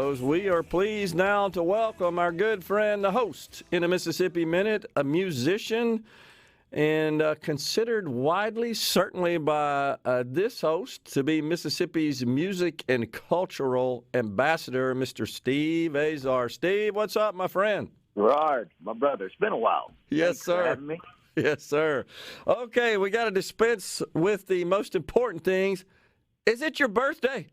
We are pleased now to welcome our good friend, the host in a Mississippi Minute, a musician, and considered widely, certainly by this host, to be Mississippi's music and cultural ambassador, Mr. Steve Azar. Steve, what's up, my friend? Gerard, my brother. It's been a while. Yes, Thanks sir. For having me. Yes, sir. Okay, we got to dispense with the most important things. Is it your birthday?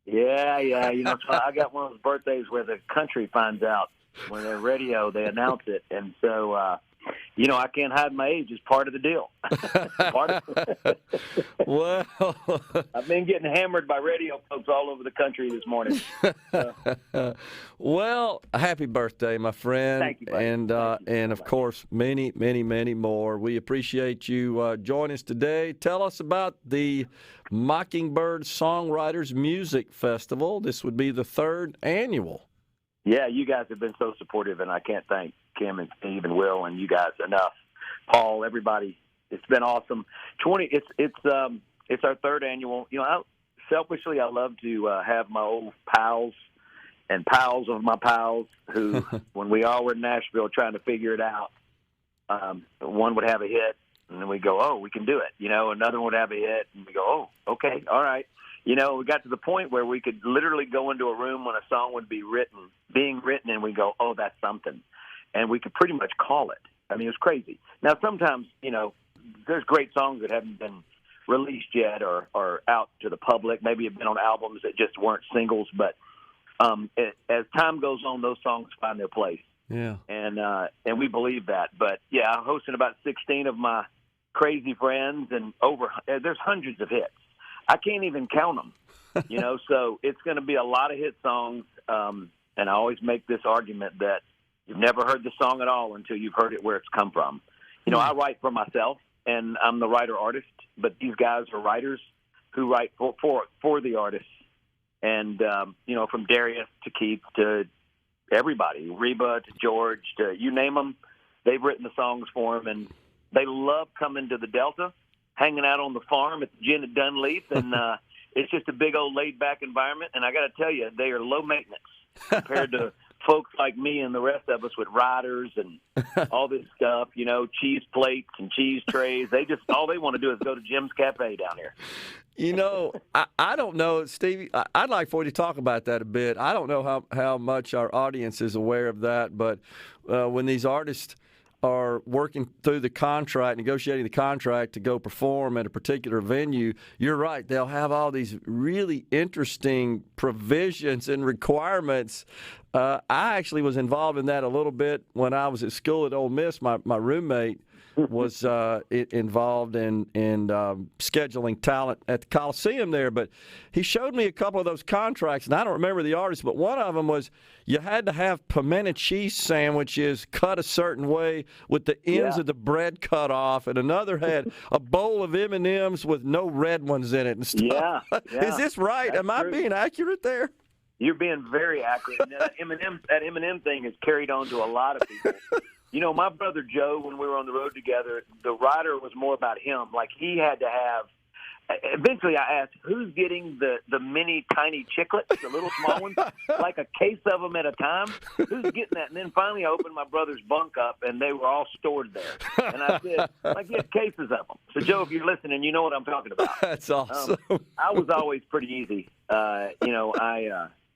Yeah. You know, I got one of those birthdays where the country finds out when they're radio, they announce it, and so you know, I can't hide my age. It's part of the deal. Well, I've been getting hammered by radio folks all over the country this morning. Well, happy birthday, my friend. Thank you, buddy. And Thank you and so of much. course, many, many, many more. We appreciate you joining us today. Tell us about the Mockingbird Songwriters Music Festival. This would be the third annual. Yeah, you guys have been so supportive, and I can't thank Kim and Steve and Will and you guys enough. Paul, everybody, it's been awesome. It's our third annual. You know, selfishly, I love to have my old pals and pals of my pals who, when we all were in Nashville trying to figure it out, one would have a hit, and then we go, oh, we can do it. You know, another one would have a hit, and we go, oh, okay, all right. You know, we got to the point where we could literally go into a room when a song would be being written, and we go, oh, that's something. And we could pretty much call it. I mean, it was crazy. Now, sometimes, you know, there's great songs that haven't been released yet or out to the public. Maybe have been on albums that just weren't singles. But as time goes on, those songs find their place. Yeah. And we believe that. But, yeah, I'm hosting about 16 of my crazy friends, and there's hundreds of hits. I can't even count them, you know, so it's going to be a lot of hit songs, and I always make this argument that you've never heard the song at all until you've heard it where it's come from. You know, I write for myself, and I'm the writer-artist, but these guys are writers who write for the artists, and, you know, from Darius to Keith to everybody, Reba to George to you name them, they've written the songs for them, and they love coming to the Delta, hanging out on the farm at the Gin at Dunleaf, and it's just a big old laid-back environment. And I got to tell you, they are low maintenance compared to folks like me and the rest of us with riders and all this stuff, you know, cheese plates and cheese trays. All they want to do is go to Jim's Cafe down here. You know, I don't know, Stevie, I'd like for you to talk about that a bit. I don't know how much our audience is aware of that, but when these artists are working through the contract, negotiating the contract to go perform at a particular venue, you're right. They'll have all these really interesting provisions and requirements. I actually was involved in that a little bit when I was at school at Ole Miss. My roommate was involved in scheduling talent at the Coliseum there. But he showed me a couple of those contracts, and I don't remember the artist, but one of them was you had to have pimento cheese sandwiches cut a certain way with the ends of the bread cut off, and another had a bowl of M&Ms with no red ones in it and stuff. Yeah. Is this right? That's Am I true. being accurate there? You're being very accurate. And that M&M thing has carried on to a lot of people. You know, my brother Joe, when we were on the road together, the rider was more about him. Like, he had to have – eventually I asked, who's getting the mini tiny chiclets, the little small ones, like a case of them at a time? Who's getting that? And then finally I opened my brother's bunk up, and they were all stored there. And I said, like, get cases of them. So, Joe, if you're listening, you know what I'm talking about. That's awesome. I was always pretty easy. You know,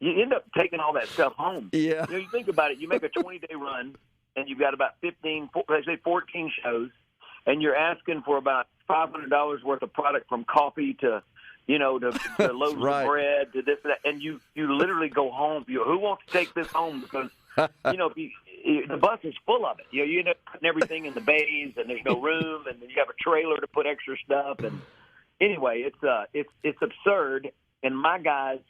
you end up taking all that stuff home. Yeah. You know, you think about it, you make a 20-day run, and you've got about 14 shows, and you're asking for about $500 worth of product from coffee to, you know, to loaves Right. of bread to this and that, and you literally go home. Who wants to take this home? Because, you know, the bus is full of it. You know, you end up putting everything in the bays, and there's no room, and then you have a trailer to put extra stuff. And anyway, it's absurd, and my guys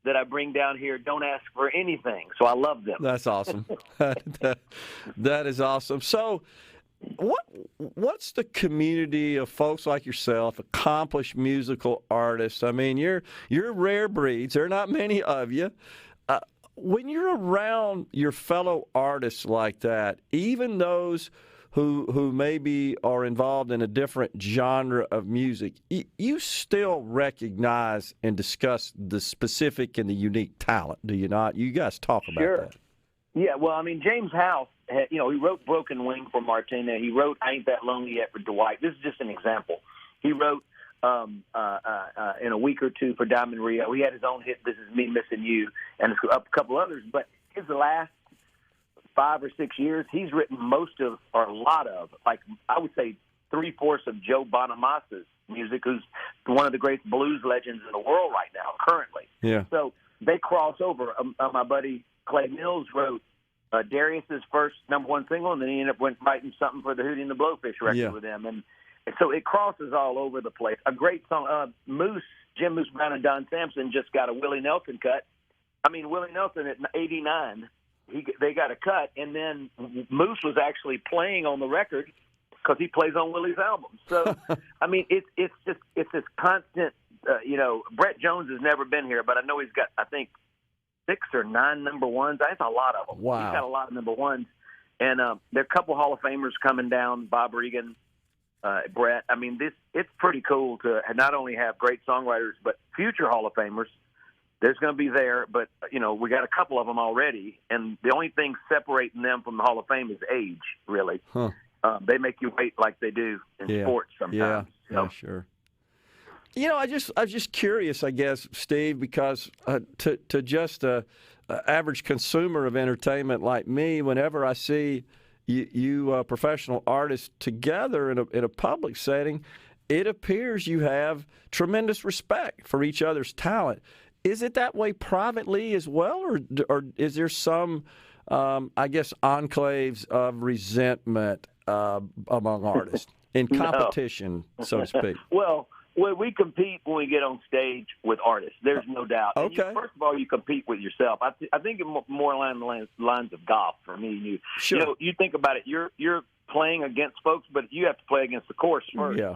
that I bring down here don't ask for anything, so I love them. That's awesome. That is awesome. So what's the community of folks like yourself, accomplished musical artists? I mean, you're rare breeds. There are not many of you. When you're around your fellow artists like that, even those who maybe are involved in a different genre of music, you still recognize and discuss the specific and the unique talent, do you not? You guys talk about that. Yeah, well, I mean, James House, he wrote Broken Wing for Martina. He wrote I Ain't That Lonely Yet for Dwight. This is just an example. He wrote in a week or two for Diamond Rio. He had his own hit, This Is Me Missing You, and a couple others. But his last 5 or 6 years, he's written most of, or a lot of, like I would say 3/4 of Joe Bonamassa's music, who's one of the great blues legends in the world right now, currently. Yeah. So they cross over. My buddy Clay Mills wrote Darius's first #1 single, and then he ended up writing something for the Hootie and the Blowfish record with him. And so it crosses all over the place. A great song, Jim Moose Brown and Don Sampson just got a Willie Nelson cut. I mean, Willie Nelson at 89, they got a cut, and then Moose was actually playing on the record because he plays on Willie's album. So, I mean, it's this constant, Brett Jones has never been here, but I know he's got, I think, 6 or 9 #1s. That's a lot of them. Wow. He's got a lot of #1s. And there are a couple Hall of Famers coming down, Bob Regan, Brett. I mean, it's pretty cool to not only have great songwriters, but future Hall of Famers. There's going to be there, but, we got a couple of them already, and the only thing separating them from the Hall of Fame is age, really. Huh. They make you wait like they do in sports sometimes. Yeah, sure. I was just curious, I guess, Steve, because to just a average consumer of entertainment like me, whenever I see you professional artists together in a public setting, it appears you have tremendous respect for each other's talent. Is it that way privately as well, or is there some, enclaves of resentment among artists in competition, so to speak? Well, we compete when we get on stage with artists. There's no doubt. Okay. First of all, you compete with yourself. I think it's more along the lines of golf for me and you. Sure. You think about it. You're playing against folks, but you have to play against the course first. Yeah.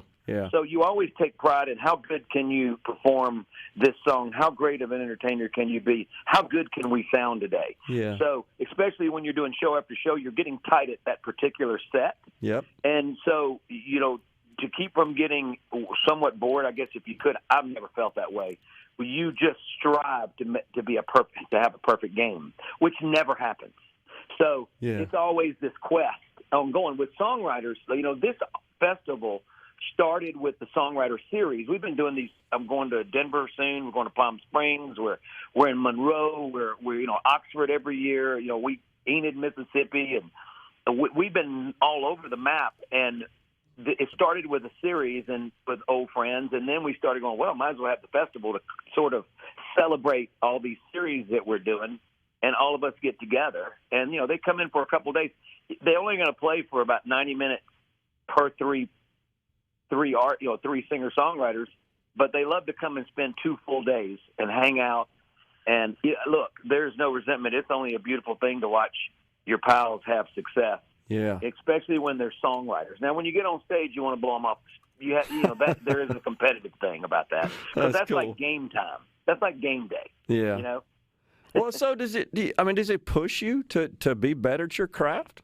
So you always take pride in how good can you perform this song? How great of an entertainer can you be? How good can we sound today? Yeah. So especially when you're doing show after show, you're getting tight at that particular set. Yep. And so, to keep from getting somewhat bored, I guess if you could, I've never felt that way. You just strive to have a perfect game, which never happens. So It's always this quest ongoing with songwriters. This festival started with the Songwriter series. We've been doing these. I'm going to Denver soon. We're going to Palm Springs. We're in Monroe. We're Oxford every year. Enid, Mississippi, and we've been all over the map. And it started with a series and with old friends, and then we started going, well, might as well have the festival to sort of celebrate all these series that we're doing, and all of us get together. And they come in for a couple of days. They're only going to play for about 90 minutes per three singer-songwriters, but they love to come and spend 2 full days and hang out. And look, there's no resentment. It's only a beautiful thing to watch your pals have success. Yeah. Especially when they're songwriters. Now, when you get on stage, you want to blow them off. That there is a competitive thing about that. Because that's cool. like game time. That's like game day. Yeah. Well, so does it push you to be better at your craft?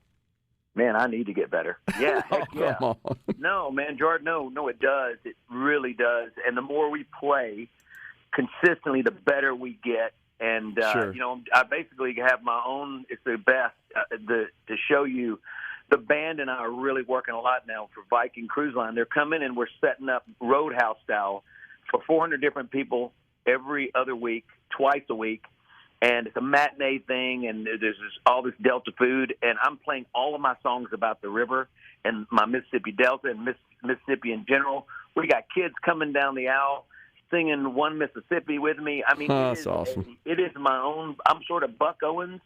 Man, I need to get better. Yeah, heck yeah. Come on. No, man, Jordan, no, it does. It really does. And the more we play consistently, the better we get. And, sure. I basically have my own, it's the best to show you. The band and I are really working a lot now for Viking Cruise Line. They're coming and we're setting up Roadhouse style for 400 different people every other week, twice a week. And it's a matinee thing, and there's all this Delta food. And I'm playing all of my songs about the river and my Mississippi Delta and Mississippi in general. We got kids coming down the aisle singing One Mississippi with me. I mean, that's awesome. It is my own. I'm sort of Buck Owens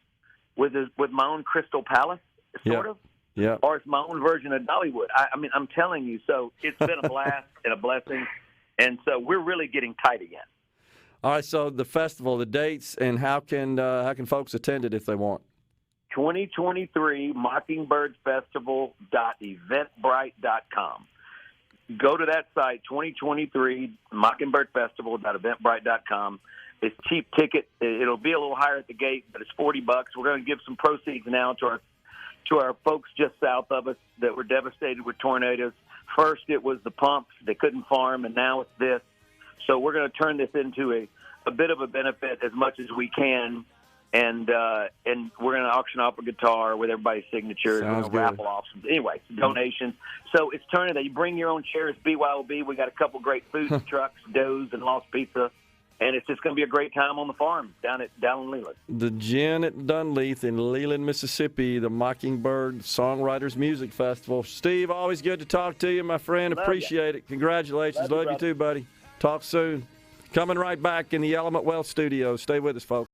with my own Crystal Palace, sort of. Yeah. Or it's my own version of Dollywood. I mean, I'm telling you. So it's been a blast and a blessing. And so we're really getting tight again. All right, so the festival, the dates, and how can folks attend it if they want? 2023 Mockingbirdfestival.eventbrite.com. Go to that site, 2023 Mockingbirdfestival.eventbrite.com. It's cheap ticket. It'll be a little higher at the gate, but it's $40. We're going to give some proceeds now to to our folks just south of us that were devastated with tornadoes. First, it was the pumps. They couldn't farm, and now it's this. So we're going to turn this into a bit of a benefit as much as we can. And we're going to auction off a guitar with everybody's signatures. Sounds we're going to raffle off some, anyway, donations. So it's turning that. You bring your own chairs, BYOB. We got a couple great food trucks, Doe's and Lost Pizza. And it's just going to be a great time on the farm down in Leland. The Gin at Dunleith in Leland, Mississippi, the Mockingbird Songwriters Music Festival. Steve, always good to talk to you, my friend. Appreciate it. Congratulations. Love you too, buddy. Talk soon. Coming right back in the Element Wealth Studios. Stay with us, folks.